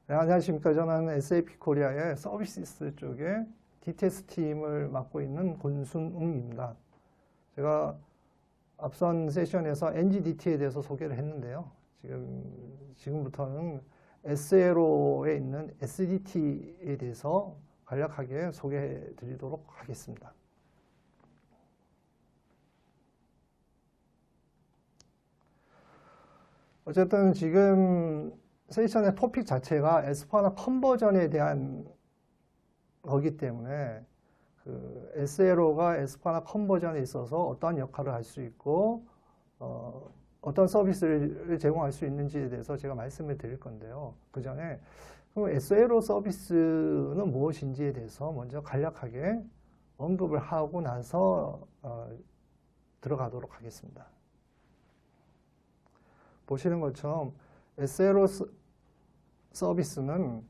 네, 안녕하십니까. 저는 SAP 코리아의 서비스 쪽에 DTS 팀을 맡고 있는 권순웅입니다. 제가 앞선 세션에서 NGDT에 대해서 소개를 했는데요. 지금부터는 SLO에 있는 SDT에 대해서 간략하게 소개해 드리도록 하겠습니다. 어쨌든 지금 세션의 토픽 자체가 S/4HANA 컨버전에 대한 거기 때문에 그 SLO가 S/4HANA 컨버전에 있어서 어떠한 역할을 할 수 있고 어떤 서비스를 제공할 수 있는지에 대해서 제가 말씀을 드릴 건데요. 그 전에 그럼 SLO 서비스는 무엇인지에 대해서 먼저 간략하게 언급을 하고 나서 들어가도록 하겠습니다. 보시는 것처럼 SLO 서비스는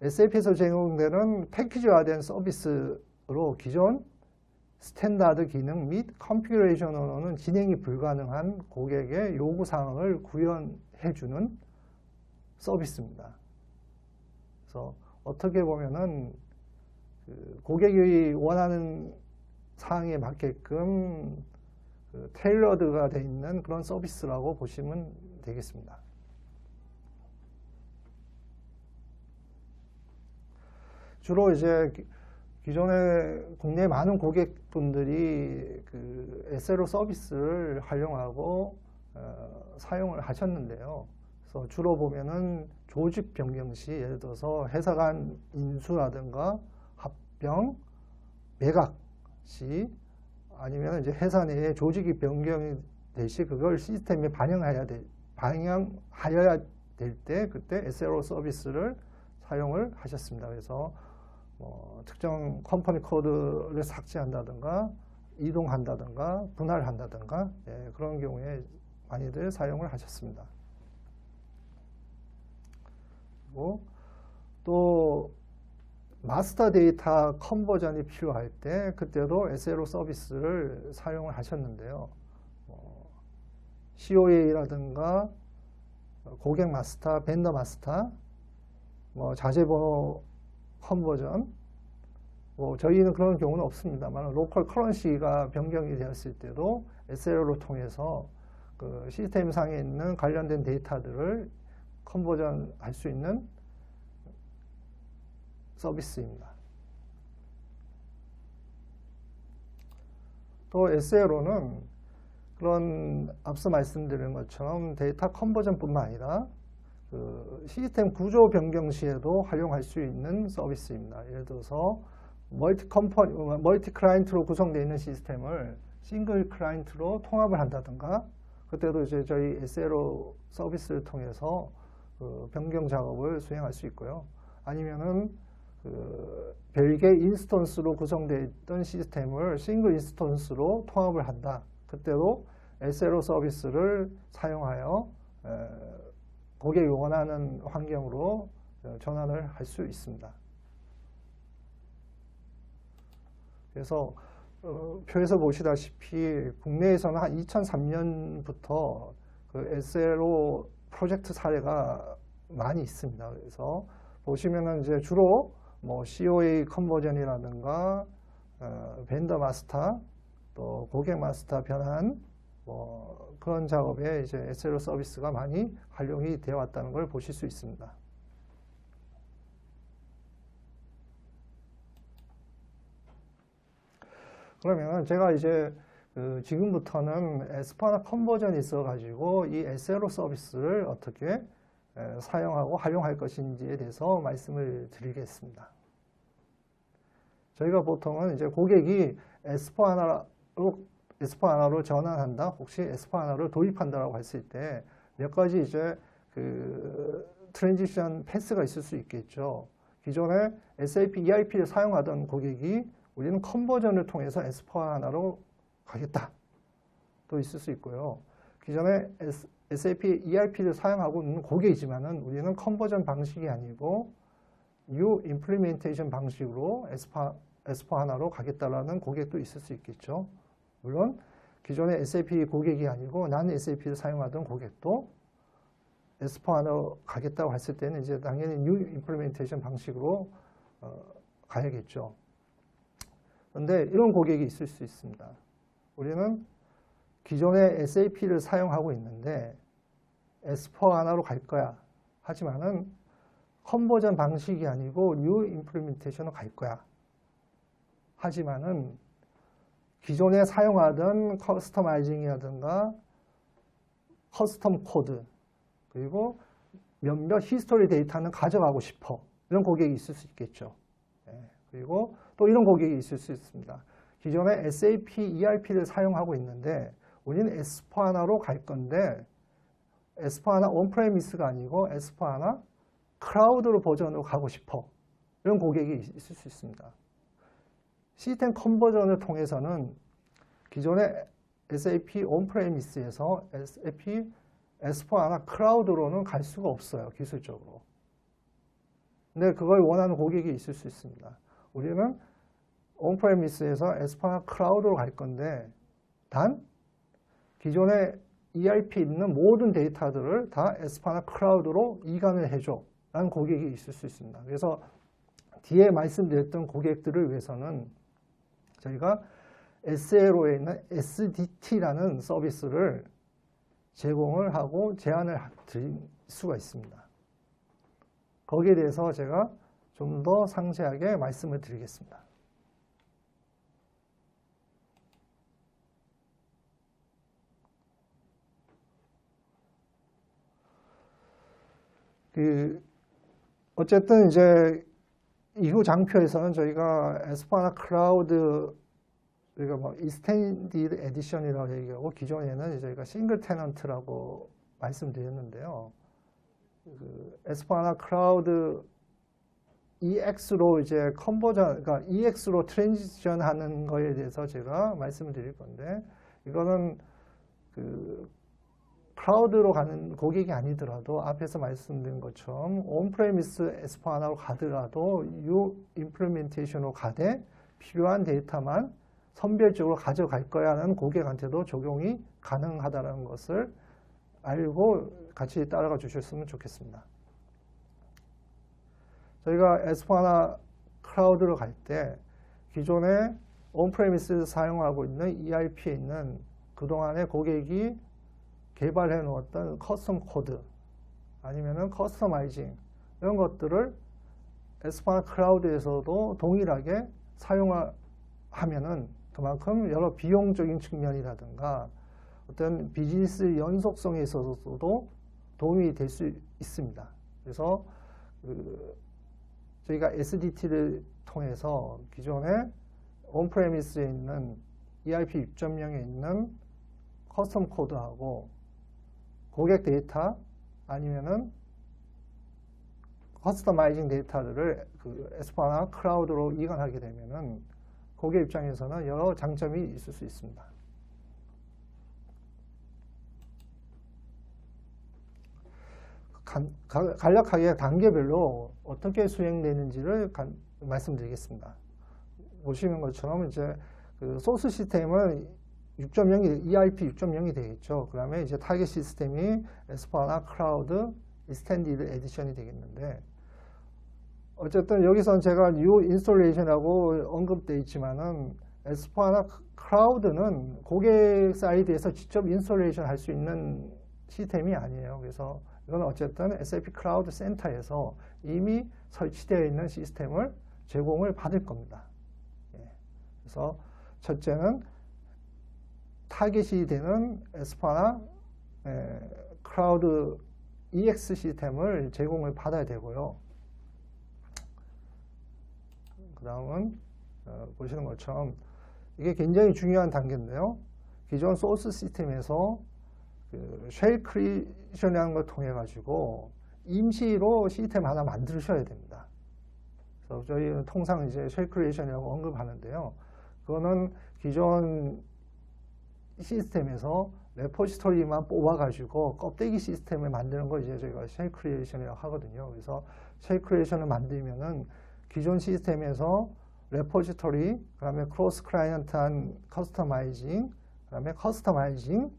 SAP에서 제공되는 패키지화된 서비스로 기존 스탠다드 기능 및 컨피그레이션으로는 진행이 불가능한 고객의 요구사항을 구현해주는 서비스입니다. 그래서 어떻게 보면은 고객이 원하는 사항에 맞게끔 테일러드가 되어 있는 그런 서비스라고 보시면 되겠습니다. 주로 이제 기존에 국내 많은 고객분들이 그 SLO 서비스를 활용하고 사용을 하셨는데요. 그래서 주로 보면은 조직 변경 시 예를 들어서 회사 간 인수라든가 합병, 매각 시 아니면 이제 회사 내에 조직이 변경이 될 시 그걸 시스템에 반영해야 될 때 그때 SLO 서비스를 사용을 하셨습니다. 그래서 특정 컴퍼니 코드를 삭제한다든가 이동한다든가 분할한다든가 그런 경우에 많이들 사용을 하셨습니다. 그리고 또 마스터 데이터 컨버전이 필요할 때 그때도 SLO 서비스를 사용을 하셨는데요. COA라든가 고객 마스터, 벤더 마스터, 자재번호 컨버전, 저희는 그런 경우는 없습니다만 로컬 커런시가 변경이 되었을 때도 SLO를 통해서 그 시스템 상에 있는 관련된 데이터들을 컨버전 할 수 있는 서비스입니다. 또 SLO는 그런 앞서 말씀드린 것처럼 데이터 컨버전뿐만 아니라 그 시스템 구조 변경 시에도 활용할 수 있는 서비스입니다. 예를 들어서 멀티 클라이언트로 구성되어 있는 시스템을 싱글 클라이언트로 통합을 한다든가 그때도 이제 저희 SLO 서비스를 통해서 그 변경 작업을 수행할 수 있고요. 아니면은 그 별개 인스턴스로 구성되어 있던 시스템을 싱글 인스턴스로 통합을 한다. 그때도 SLO 서비스를 사용하여 고객이 원하는 환경으로 전환을 할 수 있습니다. 그래서 표에서 보시다시피 국내에서는 한 2003년부터 그 SLO 프로젝트 사례가 많이 있습니다. 그래서 보시면은 이제 주로 COA 컨버전이라든가 벤더 마스터 또 고객 마스터 변환 그런 작업에 이제 SLO 서비스가 많이 활용이 되어 왔다는 걸 보실 수 있습니다. 그러면 제가 이제 지금부터는 S/4HANA 컨버전이 있어가지고 이 SLO 서비스를 어떻게 사용하고 활용할 것인지에 대해서 말씀을 드리겠습니다. 저희가 보통은 이제 고객이 S/4HANA로 전환한다, 혹시 S/4HANA를 도입한다라고 했을 때 몇 가지 이제 그 트랜지션 패스가 있을 수 있겠죠. 기존에 SAP ERP를 사용하던 고객이 우리는 컨버전을 통해서 S/4HANA로 가겠다. 또 있을 수 있고요. 기존에 SAP ERP를 사용하고 있는 고객이지만은 우리는 컨버전 방식이 아니고 New Implementation 방식으로 S/4HANA로 가겠다라는 고객도 있을 수 있겠죠. 물론 기존의 SAP 고객이 아니고 난 SAP를 사용하던 고객도 S4HANA로 가겠다고 했을 때는 이제 당연히 New Implementation 방식으로 가야겠죠. 그런데 이런 고객이 있을 수 있습니다. 우리는 기존의 SAP를 사용하고 있는데 S4HANA로 갈 거야. 하지만은 컨버전 방식이 아니고 New Implementation으로 갈 거야. 하지만은 기존에 사용하던 커스터마이징이라든가 커스텀 코드 그리고 몇몇 히스토리 데이터는 가져가고 싶어. 이런 고객이 있을 수 있겠죠. 그리고 또 이런 고객이 있을 수 있습니다. 기존에 SAP ERP를 사용하고 있는데 우리는 S4HANA로 갈 건데 S4HANA 온프레미스가 아니고 S4HANA 클라우드로 버전으로 가고 싶어. 이런 고객이 있을 수 있습니다. 시스템 컨버전을 통해서는 기존의 SAP 온프레미스에서 SAP S4HANA 클라우드로는 갈 수가 없어요. 기술적으로. 근데 그걸 원하는 고객이 있을 수 있습니다. 우리는 온프레미스에서 S4HANA 클라우드로 갈 건데 단 기존에 ERP에 있는 모든 데이터들을 다 S4HANA 클라우드로 이관을 해줘 라는 고객이 있을 수 있습니다. 그래서 뒤에 말씀드렸던 고객들을 위해서는 저희가 SLO에 있는 SDT라는 서비스를 제공을 하고 제안을 드릴 수가 있습니다. 거기에 대해서 제가 좀 더 상세하게 말씀을 드리겠습니다. 어쨌든 이제 이후 장표에서는 저희가 S4HANA 클라우드 우리가 뭐 Extended Edition이라고 얘기하고 기존에는 저희가 싱글 테넌트라고 말씀드렸는데요. S4HANA 클라우드 EX로 이제 컨버전, 그러니까 EX로 트랜지션하는 거에 대해서 제가 말씀을 드릴 건데 이거는 클라우드로 가는 고객이 아니더라도 앞에서 말씀드린 것처럼 온프레미스 S4HANA로 가더라도 New Implementation으로 가되 필요한 데이터만 선별적으로 가져갈 거야라는 고객한테도 적용이 가능하다는 것을 알고 같이 따라가 주셨으면 좋겠습니다. 저희가 S4HANA 클라우드로 갈 때 기존에 온프레미스 사용하고 있는 ERP에 있는 그동안의 고객이 개발해 놓았던 커스텀 코드 아니면은 커스터마이징 이런 것들을 S4HANA 클라우드에서도 동일하게 사용하면은 그만큼 여러 비용적인 측면이라든가 어떤 비즈니스 연속성에 있어서도 도움이 될 수 있습니다. 그래서 저희가 SDT를 통해서 기존에 온프레미스에 있는 ERP 6.0에 있는 커스텀 코드하고 고객 데이터 아니면은 커스터마이징 데이터들을 S4HANA 클라우드로 이관하게 되면은 고객 입장에서는 여러 장점이 있을 수 있습니다. 간략하게 단계별로 어떻게 수행되는지를 말씀드리겠습니다. 보시는 것처럼 이제 소스 시스템은 6.0이 ERP 6.0이 되겠죠. 그다음에 이제 타겟 시스템이 S4HANA 클라우드 Extended Edition이 되겠는데 어쨌든 여기서는 제가 New Installation이라고 언급되어 있지만은 S4HANA 클라우드는 고객 사이드에서 직접 인스톨레이션 할 수 있는 시스템이 아니에요. 그래서 이건 어쨌든 SAP 클라우드 센터에서 이미 설치되어 있는 시스템을 제공을 받을 겁니다. 그래서 첫째는 타겟이 되는 S4HANA 클라우드 EX 시스템을 제공을 받아야 되고요. 그 다음은 보시는 것처럼 이게 굉장히 중요한 단계인데요. 기존 소스 시스템에서 쉘 크리에이션이라는 걸 통해 가지고 임시로 시스템 하나 만드셔야 됩니다. 그래서 저희는 통상 이제 쉘 크리에이션이라고 언급하는데요. 그거는 기존 시스템에서 레포지토리만 뽑아가지고 껍데기 시스템을 만드는 걸 이제 저희가 쉘 크리에이션이라고 하거든요. 그래서 쉘 크리에이션을 만들면은 기존 시스템에서 레포지토리, 그 다음에 크로스 클라이언트한 커스터마이징, 그 다음에 커스터마이징을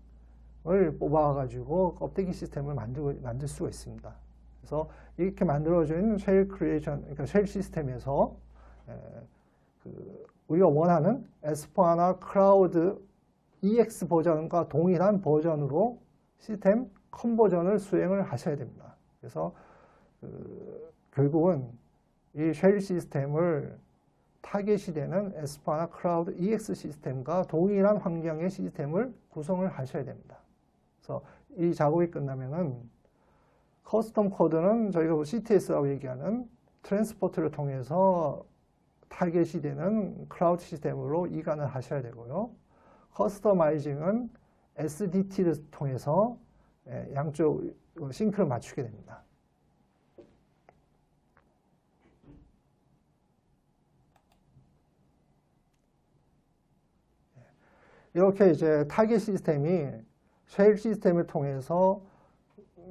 뽑아가지고 껍데기 시스템을 만들 수가 있습니다. 그래서 이렇게 만들어진 쉘 크리에이션, 그러니까 쉘 시스템에서 우리가 원하는 에스파나 클라우드 EX 버전과 동일한 버전으로 시스템 컨버전을 수행을 하셔야 됩니다. 그래서 결국은 이 쉘 시스템을 타겟이 되는 에스파나 클라우드 EX 시스템과 동일한 환경의 시스템을 구성을 하셔야 됩니다. 그래서 이 작업이 끝나면은 커스텀 코드는 저희가 CTS라고 얘기하는 트랜스포트를 통해서 타겟이 되는 클라우드 시스템으로 이관을 하셔야 되고요. 커스터마이징은 SDT를 통해서 양쪽 싱크를 맞추게 됩니다. 이렇게 이제 타겟 시스템이 쉘 시스템을 통해서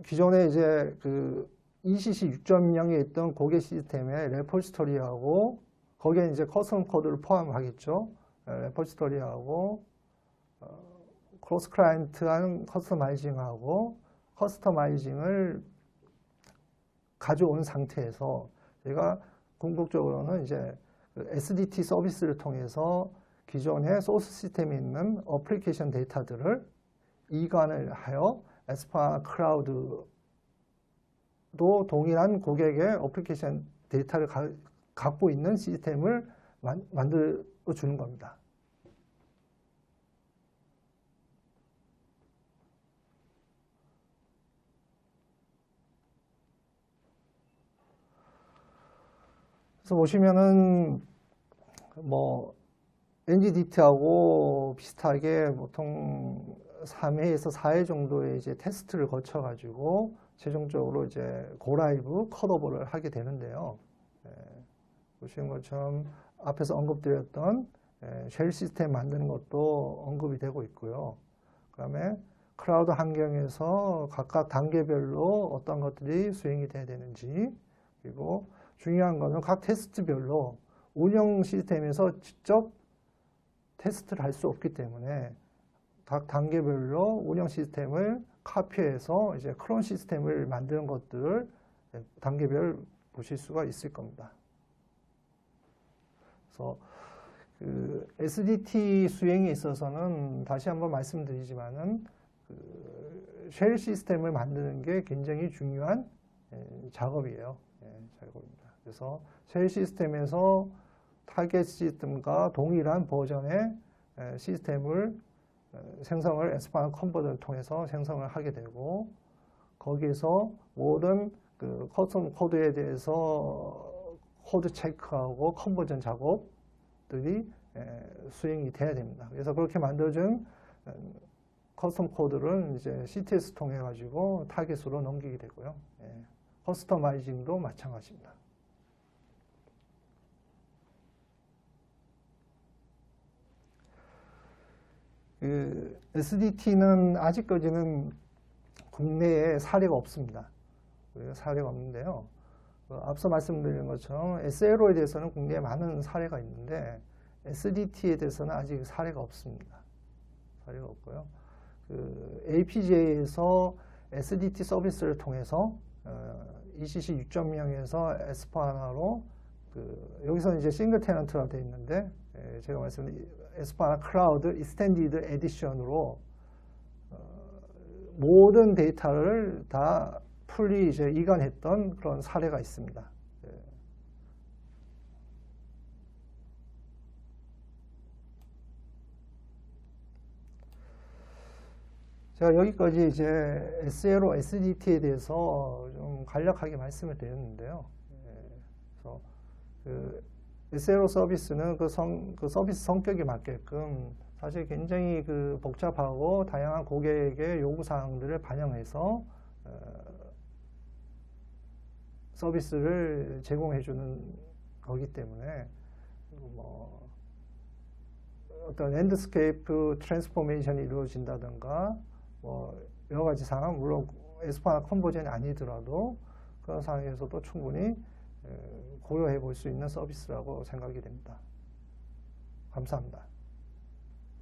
기존에 이제 그 ECC 6.0에 있던 고객 시스템의 레포지토리하고 거기에 이제 커스텀 코드를 포함하겠죠. 레포지토리하고 크로스 클라이언트한 커스터마이징을 가져온 상태에서 저희가 궁극적으로는 이제 SDT 서비스를 통해서 기존의 소스 시스템에 있는 어플리케이션 데이터들을 이관을 하여 에스파 클라우드도 동일한 고객의 어플리케이션 데이터를 갖고 있는 시스템을 만들어 주는 겁니다. 그래서 보시면은 뭐 NGDT하고 비슷하게 보통 3회에서 4회 정도의 이제 테스트를 거쳐 가지고 최종적으로 이제 고라이브 컷오버를 하게 되는데요. 보시는 것처럼 앞에서 언급드렸던 쉘 시스템 만드는 것도 언급이 되고 있고요. 그다음에 클라우드 환경에서 각각 단계별로 어떤 것들이 수행이 돼야 되는지, 그리고 중요한 거는 각 테스트별로 운영 시스템에서 직접 테스트를 할 수 없기 때문에 각 단계별로 운영 시스템을 카피해서 이제 클론 시스템을 만드는 것들을 단계별 보실 수가 있을 겁니다. 그래서 그 SDT 수행에 있어서는 다시 한번 말씀드리지만은 쉘 시스템을 만드는 게 굉장히 중요한 작업이에요. 작업입니다. 그래서 쉘 시스템에서 타겟 시스템과 동일한 버전의 시스템을 생성을 에스파나 컨버전을 통해서 생성을 하게 되고, 거기에서 모든 그 커스텀 코드에 대해서 코드 체크하고 컨버전 작업들이 수행이 돼야 됩니다. 그래서 그렇게 만들어진 커스텀 코드를 이제 CTS 통해 가지고 타겟으로 넘기게 되고요. 커스터마이징도 마찬가지입니다. 그 SDT는 아직까지는 국내에 사례가 없습니다. 사례가 없는데요. 앞서 말씀드린 것처럼 SLO에 대해서는 국내에 많은 사례가 있는데 SDT에 대해서는 아직 사례가 없습니다. 사례가 없고요. 그 APJ에서 SDT 서비스를 통해서 ECC 6.0에서 에스파나로 여기서는 이제 싱글 테넌트가 되어 있는데 제가 말씀드린 에스파나 클라우드 익스텐디드 에디션으로 모든 데이터를 다 풀리 이제 이관했던 그런 사례가 있습니다. 제가 여기까지 이제 SLO, SDT에 대해서 좀 간략하게 말씀을 드렸는데요. 그래서 그 SLO 서비스는 그 서비스 성격에 맞게끔 사실 굉장히 그 복잡하고 다양한 고객의 요구사항들을 반영해서 서비스를 제공해주는 거기 때문에 뭐 어떤 랜드스케이프 트랜스포메이션이 이루어진다든가 뭐 여러 가지 상황, 물론 에스파나 컨버전이 아니더라도 그런 상황에서도 충분히 고려해 볼 수 있는 서비스라고 생각이 됩니다. 감사합니다.